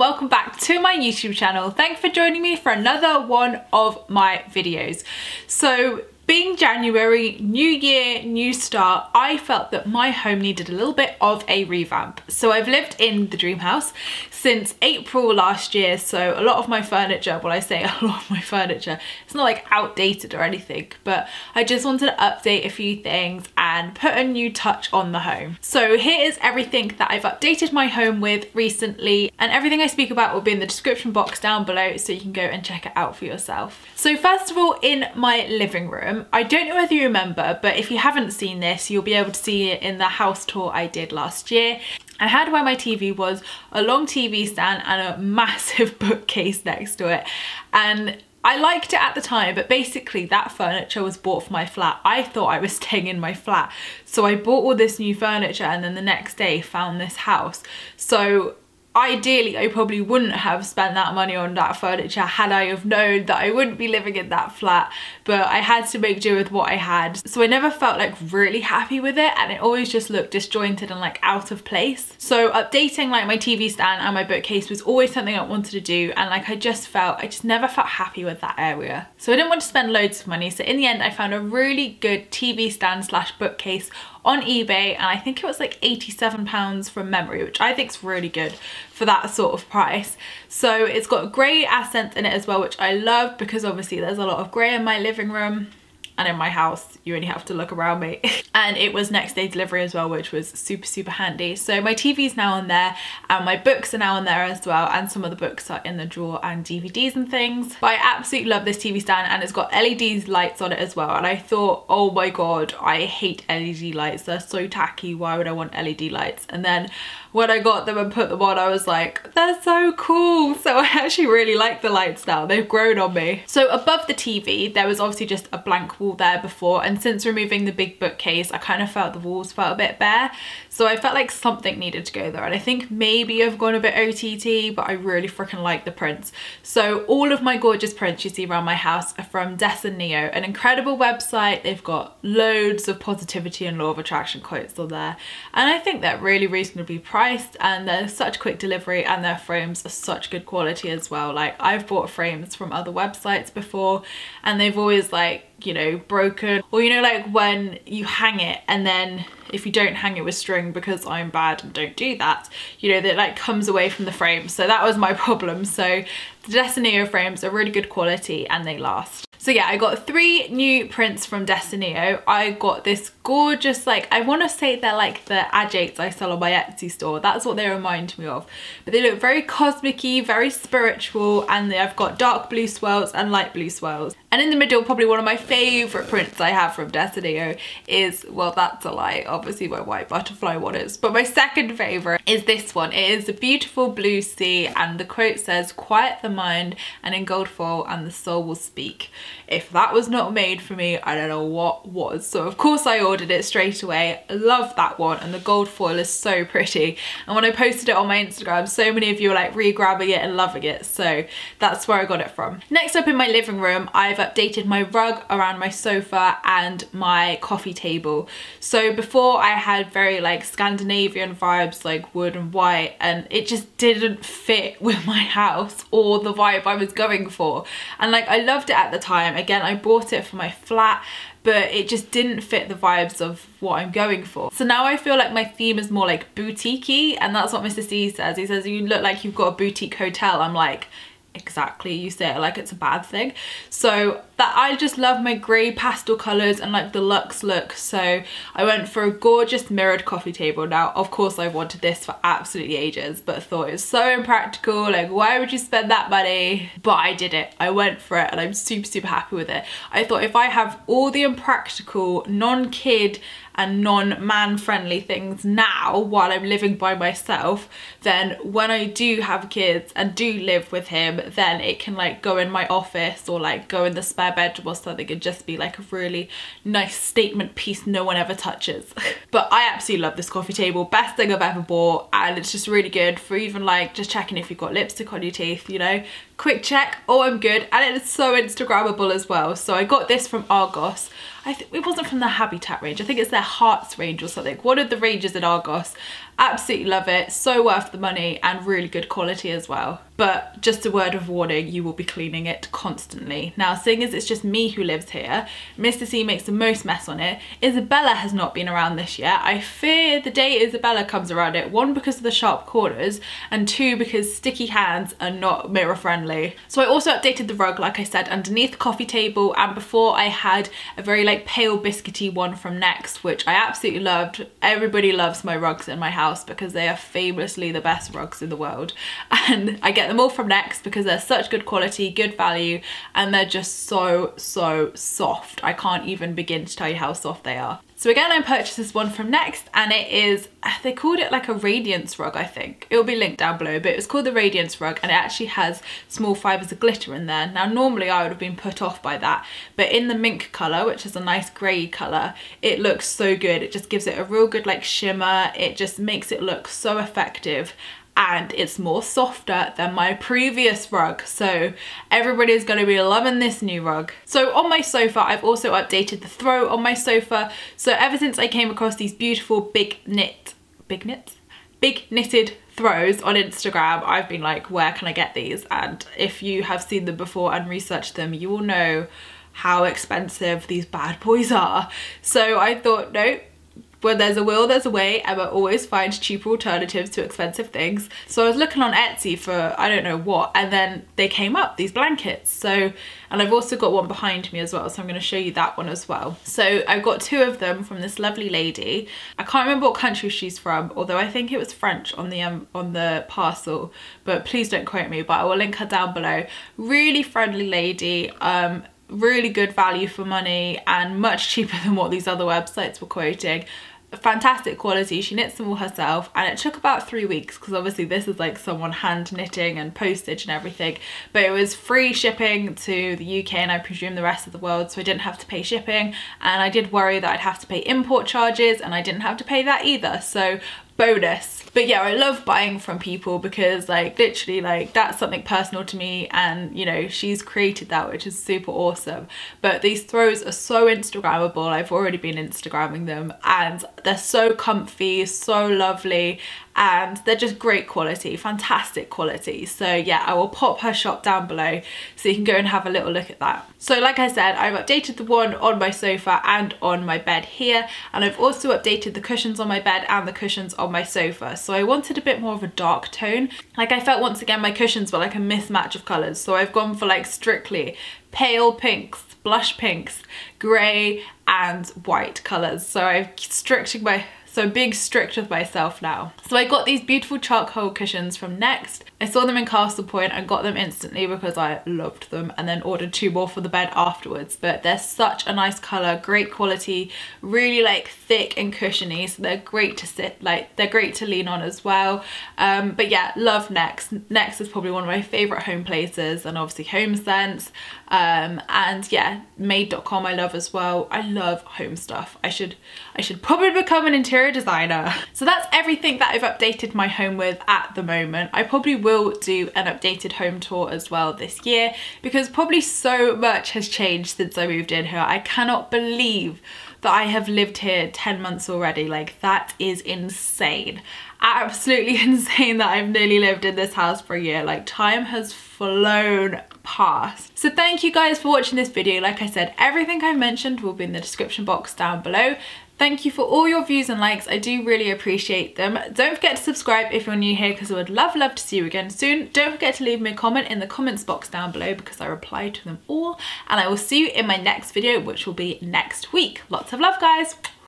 welcome back to my YouTube channel. Thanks for joining me for another one of my videos. So being January, new year, new start, I felt that my home needed a little bit of a revamp. So I've lived in the dream house since April last year, so a lot of my furniture, well I say a lot of my furniture, it's not like outdated or anything, but I just wanted to update a few things and put a new touch on the home. So here is everything that I've updated my home with recently, and everything I speak about will be in the description box down below so you can go and check it out for yourself. So first of all, in my living room, I don't know whether you remember, but if you haven't seen this, you'll be able to see it in the house tour I did last year. I had where my TV was, a long TV stand and a massive bookcase next to it. And I liked it at the time, but basically that furniture was bought for my flat. I thought I was staying in my flat. So I bought all this new furniture and then the next day found this house. So ideally, I probably wouldn't have spent that money on that furniture had I have known that I wouldn't be living in that flat, but I had to make do with what I had. So I never felt like really happy with it, and it always just looked disjointed and like out of place. So updating like my TV stand and my bookcase was always something I wanted to do, and like I just never felt happy with that area. So I didn't want to spend loads of money, so in the end I found a really good TV stand slash bookcase on eBay, and I think it was like £87 from memory, which I think is really good for that sort of price. So it's got grey accents in it as well, which I love because obviously there's a lot of grey in my living room. And in my house, you only have to look around me. And it was next day delivery as well, which was super handy. So my TV's now on there and my books are now on there as well. And some of the books are in the drawer and DVDs and things. But I absolutely love this TV stand, and it's got LED lights on it as well. And I thought, oh my God, I hate LED lights. They're so tacky. Why would I want LED lights? And then when I got them and put them on, I was like, they're so cool. So I actually really like the lights now. They've grown on me. So above the TV, there was obviously just a blank wall there before, and since removing the big bookcase, I kind of felt the walls felt a bit bare. So I felt like something needed to go there, and I think maybe I've gone a bit OTT, but I really freaking like the prints. So all of my gorgeous prints you see around my house are from Neo, an incredible website. They've got loads of positivity and law of attraction quotes on there, and I think they're really reasonably priced, and they're such quick delivery, and their frames are such good quality as well. Like I've bought frames from other websites before and they've always like, you know, broken, or you know, like when you hang it and then if you don't hang it with string, because I'm bad and don't do that, you know, that like comes away from the frame. So that was my problem. So the Neo frames are really good quality and they last. So yeah, I got 3 new prints from Neo. I got this gorgeous, like, I want to say they're like the Ajates I sell on my Etsy store. That's what they remind me of. But they look very cosmic-y, very spiritual, and I've got dark blue swirls and light blue swirls. And in the middle, probably one of my favourite prints I have from Neo is, well, that's a lie, obviously my white butterfly one is, but my second favourite is this one. It is a beautiful blue sea, and the quote says, "Quiet the mind, and in gold foil, and the soul will speak." If that was not made for me, I don't know what was. So of course I ordered it straight away. I love that one, and the gold foil is so pretty. And when I posted it on my Instagram, so many of you were like re-grabbing it and loving it. So that's where I got it from. Next up in my living room, I've updated my rug around my sofa and my coffee table. So before I had very like Scandinavian vibes, like wood and white, and it just didn't fit with my house or the vibe I was going for. And like I loved it at the time. Again, I bought it for my flat, but it just didn't fit the vibes of what I'm going for. So now I feel like my theme is more like boutique-y, and that's what Mr. C says. He says, you look like you've got a boutique hotel. I'm like, exactly, you say it like it's a bad thing. So that I just love my grey pastel colours and like the luxe look. So I went for a gorgeous mirrored coffee table. Now of course I wanted this for absolutely ages, but thought it was so impractical, like why would you spend that money? But I did it, I went for it, and I'm super happy with it. I thought if I have all the impractical, non-kid and non-man friendly things now while I'm living by myself, then when I do have kids and do live with him, then it can like go in my office or like go in the spare bedroom or something and just be like a really nice statement piece no one ever touches. But I absolutely love this coffee table, best thing I've ever bought, and it's just really good for even like just checking if you've got lipstick on your teeth, you know, quick check, oh I'm good. And it's so Instagrammable as well. So I got this from Argos. I think it wasn't from the Habitat range, I think it's their Hearts range or something, one of the ranges in Argos, Absolutely love it, so worth the money and really good quality as well. But just a word of warning, you will be cleaning it constantly. Now, seeing as it's just me who lives here, Mr. C makes the most mess on it. Isabella has not been around this year. I fear the day Isabella comes around it, one, because of the sharp corners, and two, because sticky hands are not mirror friendly. So I also updated the rug, like I said, underneath the coffee table, and before I had a very like pale biscuity one from Next, which I absolutely loved. Everybody loves my rugs in my house because they are famously the best rugs in the world. And I get them all from Next because they're such good quality, good value, and they're just so soft. I can't even begin to tell you how soft they are. So again, I purchased this one from Next, and it is, they called it like a radiance rug, I think. It will be linked down below, but it was called the radiance rug, and it actually has small fibres of glitter in there. Now, normally I would have been put off by that, but in the mink colour, which is a nice grey colour, it looks so good. It just gives it a real good like shimmer. It just makes it look so effective. And it's more softer than my previous rug, so everybody's going to be loving this new rug. So on my sofa, I've also updated the throw on my sofa. So ever since I came across these beautiful big knitted throws on Instagram, I've been like, where can I get these? And if you have seen them before and researched them, you will know how expensive these bad boys are. So I thought, nope. When there's a will, there's a way. Emma always finds cheaper alternatives to expensive things. So I was looking on Etsy for I don't know what, and then they came up, these blankets. So, and I've also got one behind me as well, so I'm going to show you that one as well. So I've got two of them from this lovely lady. I can't remember what country she's from, although I think it was French on the parcel, but please don't quote me, but I will link her down below. Really friendly lady. Really good value for money and much cheaper than what these other websites were quoting. Fantastic quality. She knits them all herself, and it took about 3 weeks because obviously this is like someone hand knitting and postage and everything, but it was free shipping to the UK and I presume the rest of the world, so I didn't have to pay shipping. And I did worry that I'd have to pay import charges, and I didn't have to pay that either, so bonus. But yeah, I love buying from people because like literally like that's something personal to me, and you know, she's created that, which is super awesome. But these throws are so Instagrammable. I've already been Instagramming them, and they're so comfy, so lovely, and they're just great quality, fantastic quality. So yeah, I will pop her shop down below so you can go and have a little look at that. So like I said, I've updated the one on my sofa and on my bed here, and I've also updated the cushions on my bed and the cushions on my sofa. So I wanted a bit more of a dark tone. Like I felt once again my cushions were like a mismatch of colours, so I've gone for like strictly pale pinks, blush pinks, grey and white colours. So I'm being strict with myself now. So I got these beautiful charcoal cushions from Next. I saw them in Castle Point and got them instantly because I loved them, and then ordered 2 more for the bed afterwards. But they're such a nice colour, great quality, really like thick and cushiony, so they're great to sit, like they're great to lean on as well. But yeah, love Next. Next is probably one of my favourite home places, and obviously HomeSense. And yeah, made.com I love as well. I love home stuff. I should probably become an interior designer. So that's everything that I've updated my home with at the moment. I probably will do an updated home tour as well this year because probably so much has changed since I moved in here. I cannot believe that I have lived here 10 months already. Like, that is insane. Absolutely insane that I've nearly lived in this house for a year. Like, time has flown past. So thank you guys for watching this video. Like I said, everything I've mentioned will be in the description box down below. Thank you for all your views and likes. I do really appreciate them. Don't forget to subscribe if you're new here because I would love to see you again soon. Don't forget to leave me a comment in the comments box down below because I reply to them all. And I will see you in my next video, which will be next week. Lots of love, guys.